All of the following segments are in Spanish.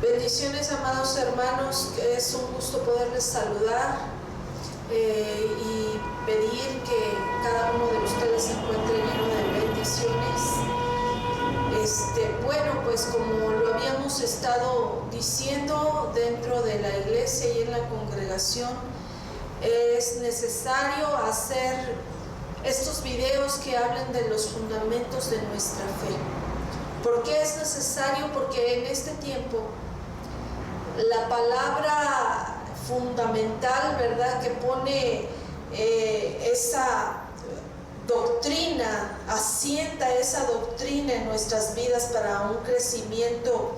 Bendiciones, amados hermanos, que es un gusto poderles saludar y pedir que cada uno de ustedes se encuentre lleno de bendiciones. Bueno, pues como lo habíamos estado diciendo dentro de la iglesia y en la congregación, es necesario hacer estos videos que hablen de los fundamentos de nuestra fe. ¿Por qué es necesario? Porque en este tiempo la palabra fundamental, ¿verdad?, que pone esa doctrina, asienta esa doctrina en nuestras vidas para un crecimiento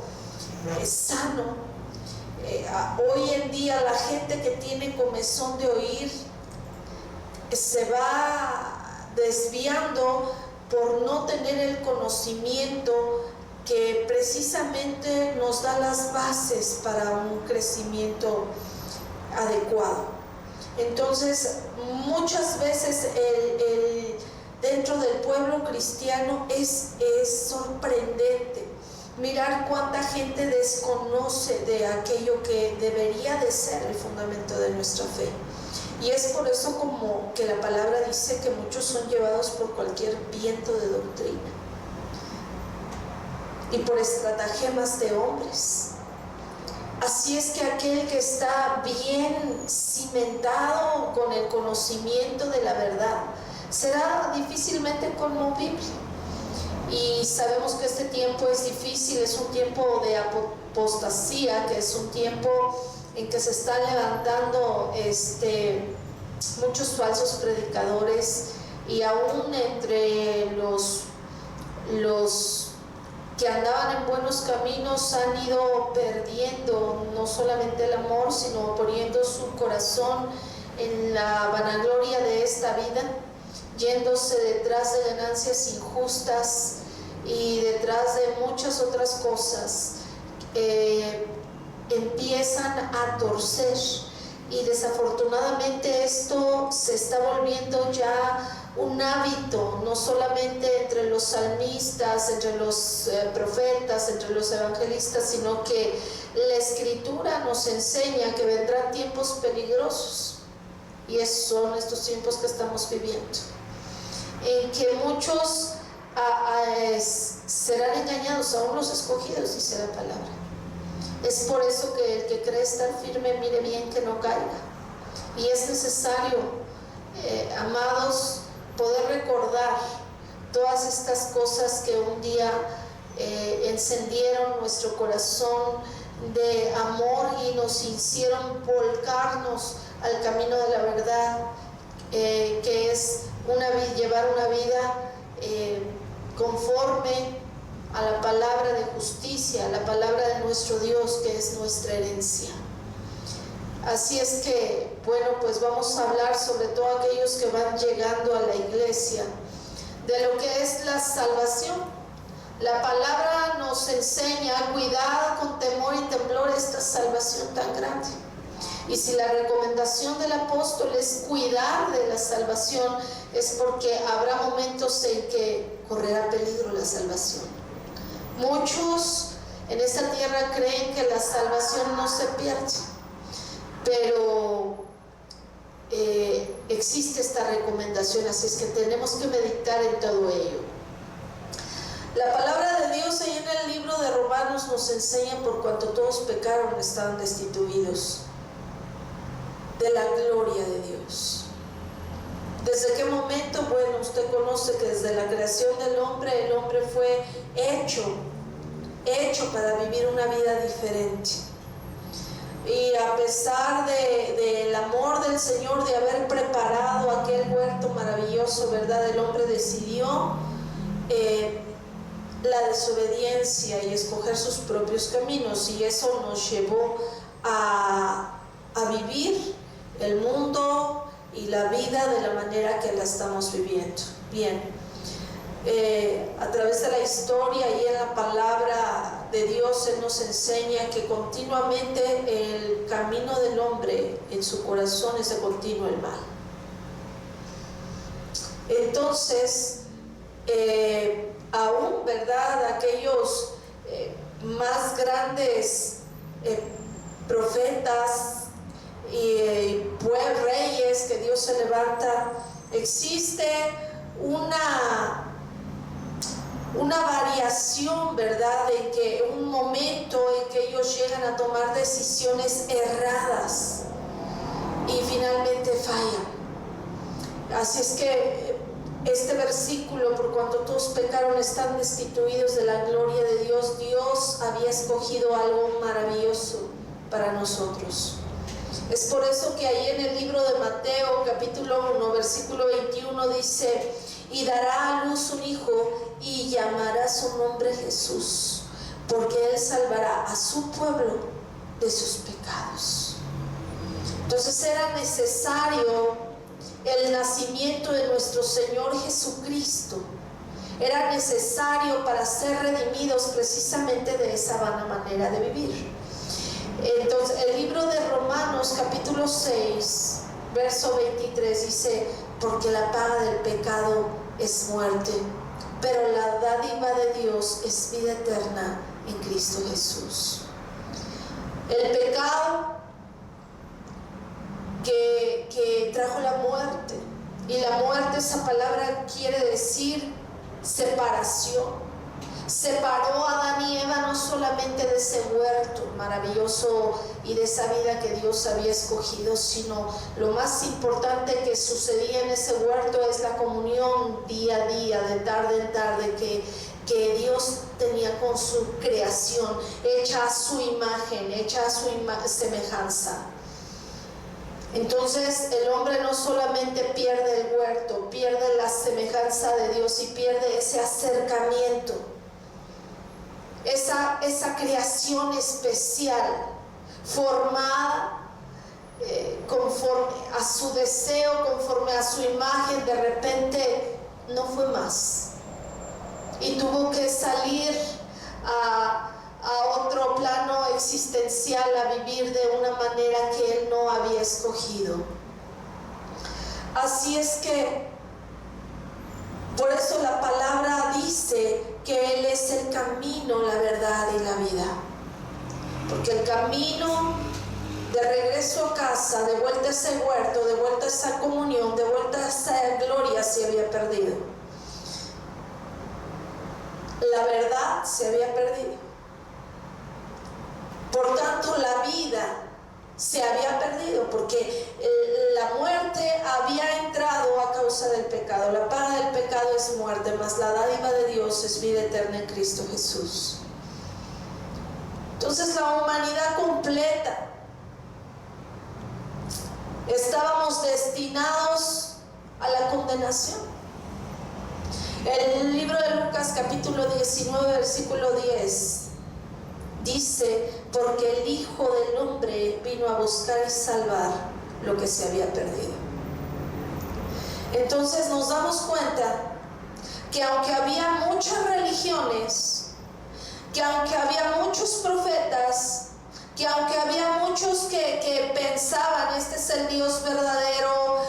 sano. Hoy en día la gente que tiene comezón de oír se va desviando por no tener el conocimiento que precisamente nos da las bases para un crecimiento adecuado. Entonces, muchas veces dentro del pueblo cristiano es sorprendente mirar cuánta gente desconoce de aquello que debería de ser el fundamento de nuestra fe. Y es por eso como que la palabra dice que muchos son llevados por cualquier viento de doctrina y por estratagemas de hombres. Así es que aquel que está bien cimentado con el conocimiento de la verdad será difícilmente conmovible. Y sabemos que este tiempo es difícil, es un tiempo de apostasía, que es un tiempo en que se están levantando muchos falsos predicadores, y aún entre los que andaban en buenos caminos han ido perdiendo no solamente el amor, sino poniendo su corazón en la vanagloria de esta vida, yéndose detrás de ganancias injustas y detrás de muchas otras cosas. Empiezan a torcer, y desafortunadamente esto se está volviendo ya un hábito, no solamente entre los salmistas, entre los profetas, entre los evangelistas, sino que la Escritura nos enseña que vendrán tiempos peligrosos, y esos son estos tiempos que estamos viviendo, en que muchos serán engañados, aún los escogidos, dice la palabra. Es por eso que el que cree estar firme mire bien que no caiga. Y es necesario, amados, poder recordar todas estas cosas que un día encendieron nuestro corazón de amor y nos hicieron volcarnos al camino de la verdad, que es llevar una vida conforme a la palabra de justicia, a la palabra de nuestro Dios, que es nuestra herencia. Así es que, bueno, pues vamos a hablar sobre todo aquellos que van llegando a la iglesia, de lo que es la salvación. La palabra nos enseña: cuidad con temor y temblor esta salvación tan grande. Y si la recomendación del apóstol es cuidar de la salvación, es porque habrá momentos en que correrá peligro la salvación. Muchos en esta tierra creen que la salvación no se pierde, pero existe esta recomendación, así es que tenemos que meditar en todo ello. La palabra de Dios ahí en el libro de Romanos nos enseña: por cuanto todos pecaron, estaban destituidos de la gloria de Dios. ¿Desde qué momento? Bueno, usted conoce que desde la creación del hombre, el hombre fue hecho para vivir una vida diferente. Y a pesar del amor del Señor, de haber preparado aquel huerto maravilloso, ¿verdad?, el hombre decidió la desobediencia y escoger sus propios caminos, y eso nos llevó a vivir el mundo y la vida de la manera que la estamos viviendo. Bien, a través de la historia y en la palabra de Dios, Él nos enseña que continuamente el camino del hombre en su corazón es de continuo el mal. Entonces, aún, ¿verdad?, aquellos más grandes profetas y reyes que Dios se levanta, existe una variación, ¿verdad? En que un momento en que ellos llegan a tomar decisiones erradas y finalmente fallan. Así es que este versículo, por cuanto todos pecaron, están destituidos de la gloria de Dios. Dios había escogido algo maravilloso para nosotros. Es por eso que ahí en el libro de Mateo, capítulo 1, versículo 21, dice: y dará a luz un hijo y llamará su nombre Jesús, porque él salvará a su pueblo de sus pecados. Entonces era necesario el nacimiento de nuestro Señor Jesucristo. Era necesario para ser redimidos precisamente de esa vana manera de vivir. Entonces el libro de Romanos capítulo 6 verso 23 dice: porque la paga del pecado es muerte, pero la dádiva de Dios es vida eterna en Cristo Jesús. El pecado que trajo la muerte, y la muerte, esa palabra quiere decir separación. Separó a Adán y Eva no solamente de ese huerto maravilloso y de esa vida que Dios había escogido, sino lo más importante que sucedía en ese huerto es la comunión día a día, de tarde en tarde, que Dios tenía con su creación, hecha a su imagen, hecha a su semejanza. Entonces el hombre no solamente pierde el huerto, pierde la semejanza de Dios y pierde ese acercamiento, esa creación especial, formada conforme a su deseo, conforme a su imagen. De repente no fue más y tuvo que salir a otro plano existencial, a vivir de una manera que él no había escogido. Así es que por eso la palabra dice que Él es el camino, la verdad y la vida. Porque el camino de regreso a casa, de vuelta a ese huerto, de vuelta a esa comunión, de vuelta a esa gloria se había perdido. La verdad se había perdido. Por tanto, la vida se había perdido, porque la muerte había entrado a causa del pecado. La paga del pecado es muerte, mas la dádiva de Dios es vida eterna en Cristo Jesús. Entonces la humanidad completa estábamos destinados a la condenación. El libro de Lucas capítulo 19 versículo 10 dice: porque el Hijo del Hombre vino a buscar y salvar lo que se había perdido. Entonces nos damos cuenta que aunque había muchas religiones, que aunque había muchos profetas, que aunque había muchos que pensaban: este es el Dios verdadero,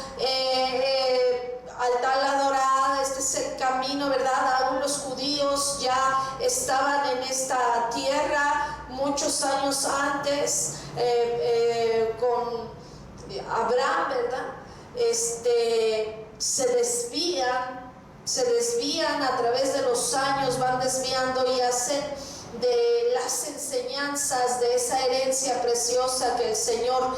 altar adorada, este es el camino, ¿verdad? Aún los judíos ya estaban en esta tierra muchos años antes, con Abraham, ¿verdad? Se desvían a través de los años, van desviando y hacen de las enseñanzas, de esa herencia preciosa que el Señor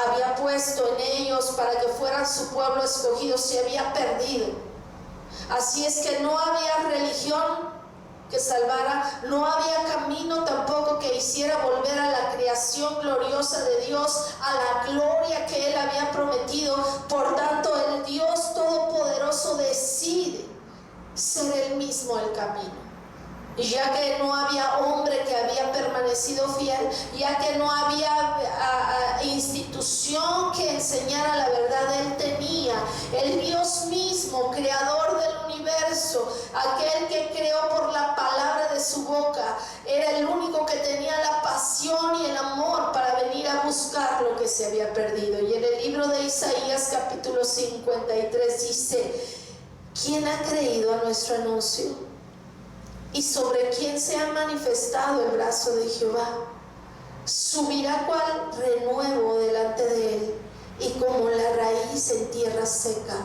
había puesto en ellos para que fueran su pueblo escogido, se había perdido. Así es que no había religión que salvara, no había camino tampoco que hiciera volver a la creación gloriosa de Dios, a la gloria que Él había prometido. Por tanto, el Dios Todopoderoso decide ser Él mismo el camino. Y ya que no había hombre que había permanecido fiel, ya que no había institución que enseñara la verdad, Él tenía el Dios mismo, creador del universo, aquel que creó por la palabra de su boca. Era el único que tenía la pasión y el amor para venir a buscar lo que se había perdido. Y en el libro de Isaías capítulo 53 dice: ¿quién ha creído a nuestro anuncio? ¿Y sobre quién se ha manifestado el brazo de Jehová? subirá cual renuevo delante de él, y como la raíz en tierra seca.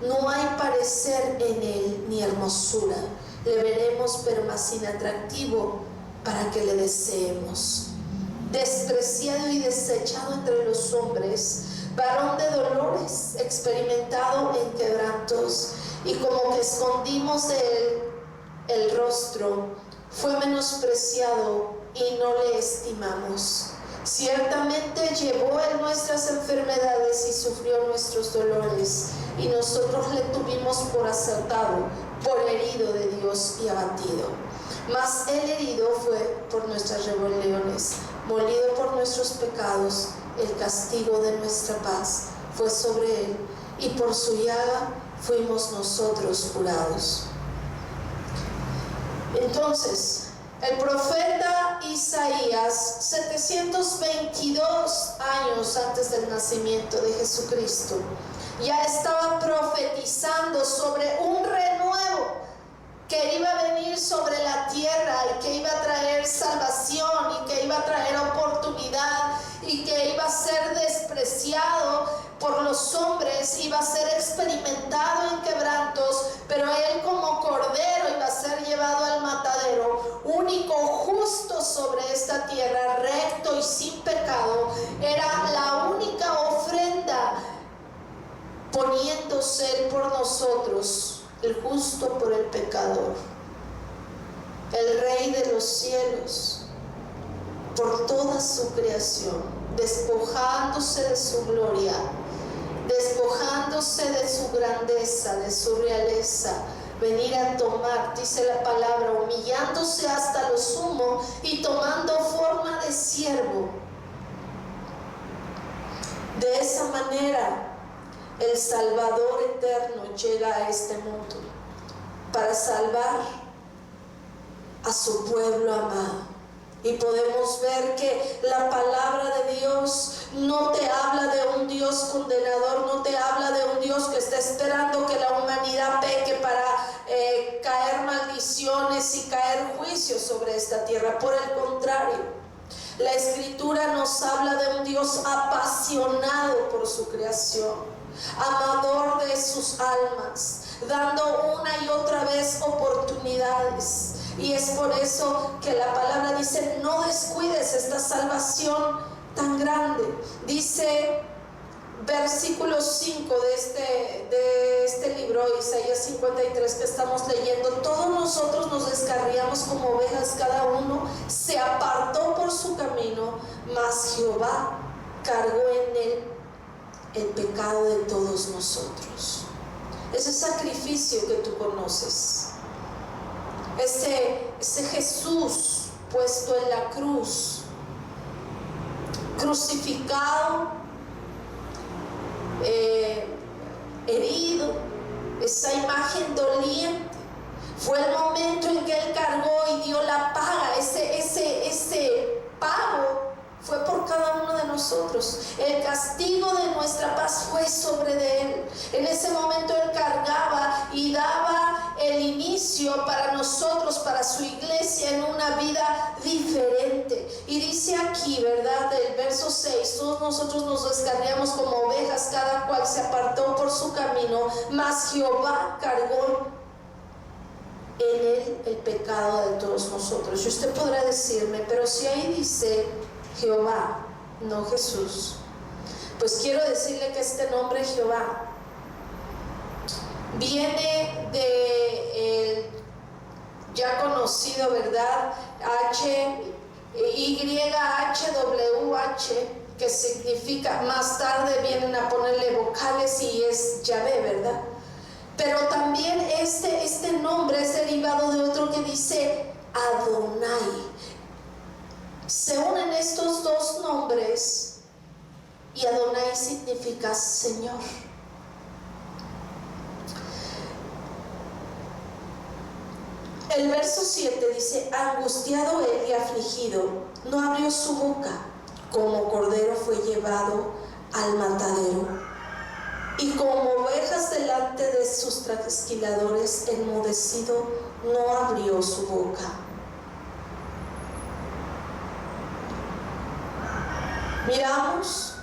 No hay parecer en él ni hermosura. Le veremos, pero más inatractivo, para que le deseemos. Despreciado y desechado entre los hombres, varón de dolores, experimentado en quebrantos, y como que escondimos de él el rostro, fue menospreciado y no le estimamos. Ciertamente llevó él nuestras enfermedades y sufrió nuestros dolores, y nosotros le tuvimos por azotado, por herido de Dios y abatido. Mas el herido fue por nuestras rebeliones, molido por nuestros pecados. El castigo de nuestra paz fue sobre él, y por su llaga fuimos nosotros curados. Entonces, el profeta Isaías, 722 años antes del nacimiento de Jesucristo, ya estaba profetizando sobre un renuevo que iba a venir sobre la tierra, y que iba a traer salvación, y que iba a traer oportunidad, y que iba a ser despreciado por los hombres, iba a ser experimentado en quebrantos, pero él como cordero iba a ser llevado al matadero. Único justo sobre esta tierra, recto y sin pecado, era la única ofrenda, poniéndose él por nosotros, el justo por el pecador, el Rey de los cielos, por toda su creación, despojándose de su gloria, despojándose de su grandeza, de su realeza, venir a tomar, dice la palabra, humillándose hasta lo sumo y tomando forma de siervo. De esa manera, el Salvador eterno llega a este mundo para salvar a su pueblo amado. Y podemos ver que la palabra de Dios no te habla de un Dios condenador, no te habla de un Dios que está esperando que la humanidad peque para caer maldiciones y caer juicios sobre esta tierra. Por el contrario, la Escritura nos habla de un Dios apasionado por su creación, amador de sus almas, dando una y otra vez oportunidades. Y es por eso que la palabra dice: no descuides esta salvación tan grande. Dice versículo 5 de este libro, Isaías 53, que estamos leyendo: todos nosotros nos descarriamos como ovejas, cada uno se apartó por su camino, mas Jehová cargó en él el pecado de todos nosotros. Ese sacrificio que tú conoces, ese Jesús puesto en la cruz, crucificado, herido, esa imagen doliente, fue el momento en que él cargó y dio la paga. Ese pago fue por cada uno de nosotros. El castigo de nuestra paz fue sobre de él. En ese momento él cargaba y daba el inicio para nosotros, para su iglesia, en una vida diferente. Y dice aquí, ¿verdad?, del verso 6: todos nosotros nos descarriamos como ovejas, cada cual se apartó por su camino, mas Jehová cargó en él el pecado de todos nosotros. Y usted podrá decirme: pero si ahí dice Jehová, no Jesús. Pues quiero decirle que este nombre Jehová viene de el ya conocido, ¿verdad?, YHWH, que significa, más tarde vienen a ponerle vocales y es Yahvé, ¿verdad? Pero también este nombre es derivado de otro que dice Adonai. Se unen estos dos nombres y Adonai significa Señor. El verso 7 dice: angustiado él y afligido, no abrió su boca, como cordero fue llevado al matadero, y como ovejas delante de sus trasquiladores, enmudecido, no abrió su boca. Miramos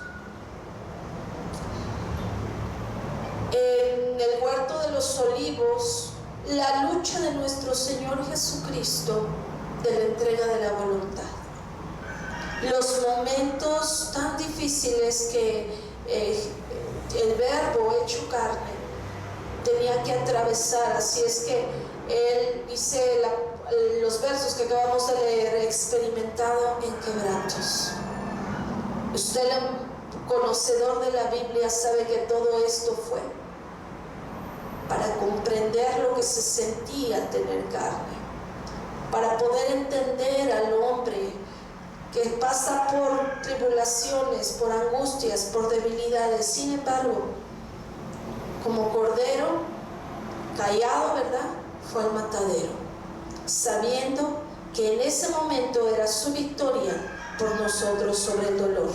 en el huerto de los olivos la lucha de nuestro Señor Jesucristo de la entrega de la voluntad. Los momentos tan difíciles que el Verbo hecho carne tenía que atravesar. Así es que Él dice los versos que acabamos de leer: experimentado en quebrantos. Usted, conocedor de la Biblia, sabe que todo esto fue para comprender lo que se sentía tener carne, para poder entender al hombre que pasa por tribulaciones, por angustias, por debilidades. Sin embargo, como cordero callado, ¿verdad?, fue al matadero, sabiendo que en ese momento era su victoria por nosotros sobre el dolor,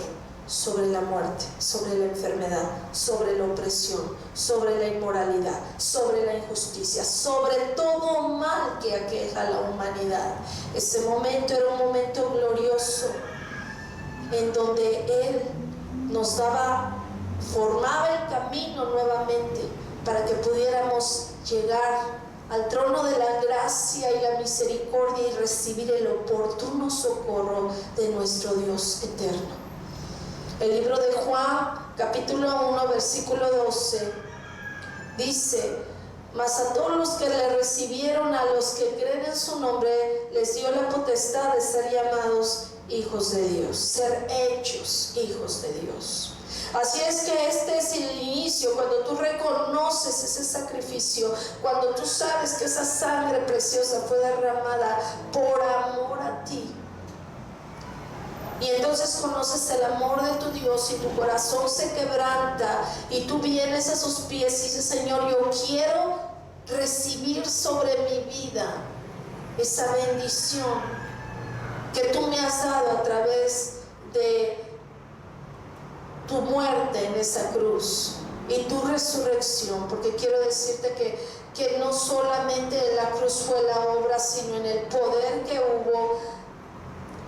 sobre la muerte, sobre la enfermedad, sobre la opresión, sobre la inmoralidad, sobre la injusticia, sobre todo mal que aqueja a la humanidad. Ese momento era un momento glorioso en donde Él nos formaba el camino nuevamente para que pudiéramos llegar al trono de la gracia y la misericordia y recibir el oportuno socorro de nuestro Dios eterno. El libro de Juan, capítulo 1, versículo 12, dice: mas a todos los que le recibieron, a los que creen en su nombre, les dio la potestad de ser llamados hijos de Dios, ser hechos hijos de Dios. Así es que este es el inicio, cuando tú reconoces ese sacrificio, cuando tú sabes que esa sangre preciosa fue derramada por amor a ti. Y entonces conoces el amor de tu Dios y tu corazón se quebranta y tú vienes a sus pies y dices: Señor, yo quiero recibir sobre mi vida esa bendición que tú me has dado a través de tu muerte en esa cruz y tu resurrección. Porque quiero decirte que no solamente en la cruz fue la obra, sino en el poder que hubo.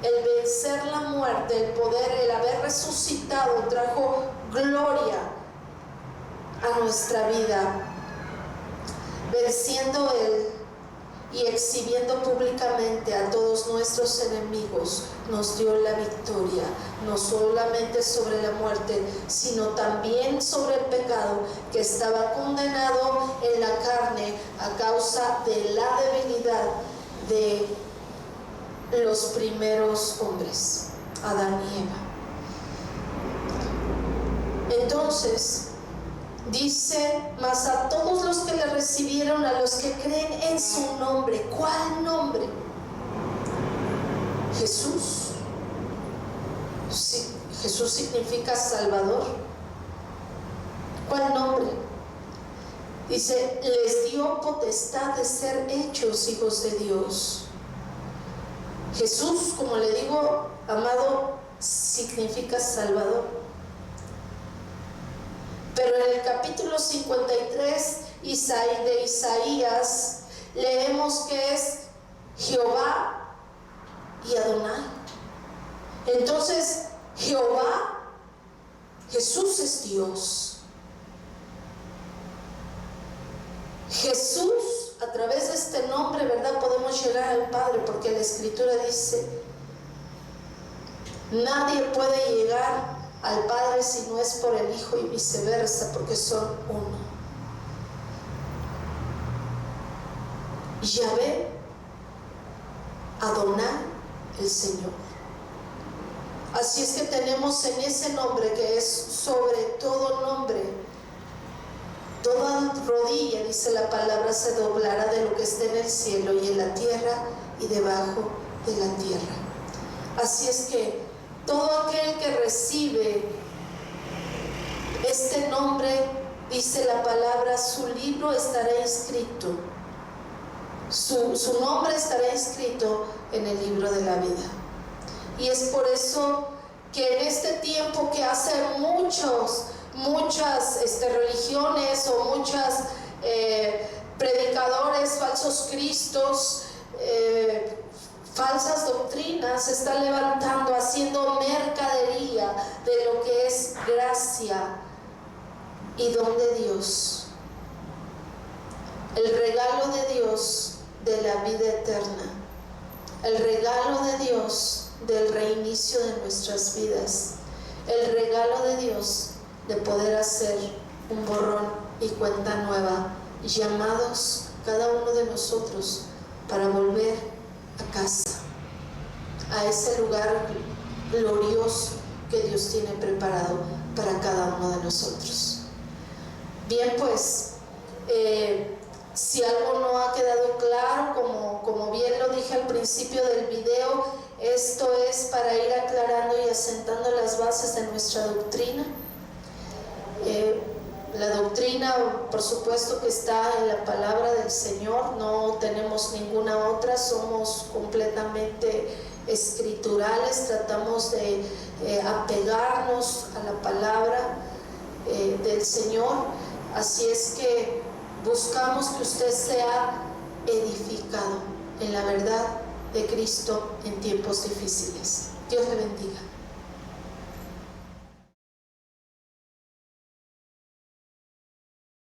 El vencer la muerte, el poder, el haber resucitado trajo gloria a nuestra vida. Venciendo Él y exhibiendo públicamente a todos nuestros enemigos, nos dio la victoria, no solamente sobre la muerte, sino también sobre el pecado que estaba condenado en la carne a causa de la debilidad de los primeros hombres, Adán y Eva. Entonces dice: mas a todos los que le recibieron, a los que creen en su nombre. ¿Cuál nombre? Jesús. Sí, Jesús significa Salvador. ¿Cuál nombre? Dice: les dio potestad de ser hechos hijos de Dios. Jesús, como le digo, amado, significa Salvador. Pero en el capítulo 53 de Isaías leemos que es Jehová y Adonai. Entonces, Jehová, Jesús es Dios. Jesús, a través de este nombre, ¿verdad?, podemos llegar al Padre, porque la Escritura dice: nadie puede llegar al Padre si no es por el Hijo, y viceversa, porque son uno. Yahvé, Adonai, el Señor. Así es que tenemos en ese nombre, que es sobre todo nombre, toda rodilla, dice la palabra, se doblará de lo que está en el cielo y en la tierra y debajo de la tierra. Así es que todo aquel que recibe este nombre, dice la palabra, su libro estará inscrito, su nombre estará inscrito en el libro de la vida. Y es por eso que en este tiempo que hace muchas religiones o muchas predicadores, falsos cristos, falsas doctrinas se están levantando, haciendo mercadería gracia y don de Dios, el regalo de Dios de la vida eterna, el regalo de Dios del reinicio de nuestras vidas, el regalo de Dios de poder hacer un borrón y cuenta nueva, llamados cada uno de nosotros para volver a casa, a ese lugar glorioso que Dios tiene preparado para cada uno de nosotros. Bien, pues, si algo no ha quedado claro, como bien lo dije al principio del video, esto es para ir aclarando y asentando las bases de nuestra doctrina. La doctrina, por supuesto, que está en la palabra del Señor, no tenemos ninguna otra, somos completamente escriturales, tratamos de apegarnos a la palabra del Señor, así es que buscamos que usted sea edificado en la verdad de Cristo en tiempos difíciles. Dios le bendiga.